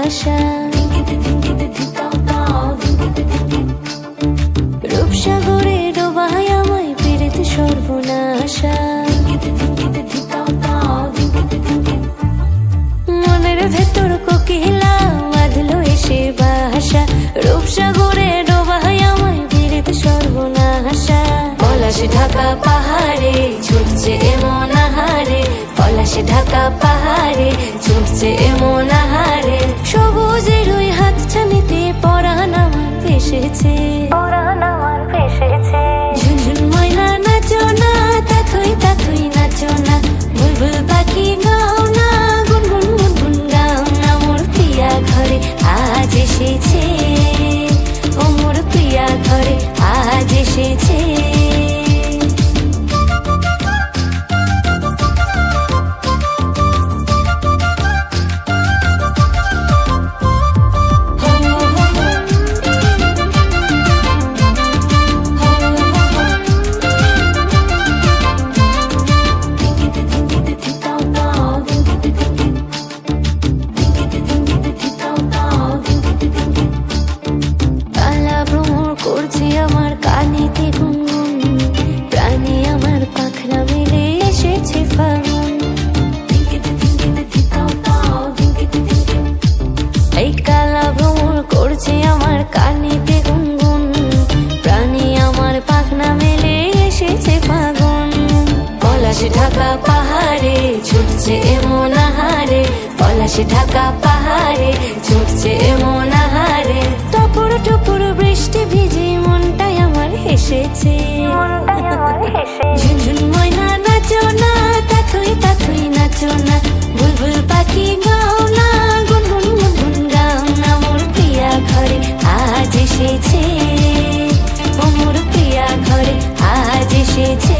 আশা। রূপসাগরে ডোবায় আমায় পীড়িত সর্বনাশা। মনের ভেতর কোকিলা বাঁধলো এসে বাসা। রূপসাগরে ডোবায় আমায় পীড়িত সর্বনাশা। পলাশ ঢাকা পাহাড়ে ছুটছে এমন আহারে, পলাশ ঢাকা পাহাড়ে ছুটছে এমন আহারে। সবুজের ওই হাত ছানিতে পরাণ আমার ভেসেছে, ঝুনঝুন ময়না নাচো না, তাথই তাথই নাচো না। বুলবুল পাখি গাও না, গুনগুন গুনগুন গাও না। মোর প্রিয়া ঘরে আজ এসেছে, ও মোর প্রিয়া ঘরে আজ এসেছে। করছে আমার কানেতে গুনগুন, প্রাণে আমার পাখনা মেলে এসেছে ফাগুন। এই কালা ভ্রমর করছে আমার কানেতে গুনগুন, প্রাণে আমার পাখনা মেলে এসেছে ফাগুন। পলাশ ঢাকা পাহাড়ে ছুটছে এমন আহারে, পলাশ ঢাকা পাহাড়ে ছুটছে এমন আহারে। টপুর টপুর বৃষ্টি ভিজে মনটাই আমার হেসেছে, ঝুনঝুন ময়না নাচো না, তাথই তাথই নাচো না। বুলবুল পাখি গাও না, গুনগুন গুনগুন গাও না। মোর প্রিয়া ঘরে আজ এসেছে, ও মোর প্রিয়া ঘরে আজ এসেছে।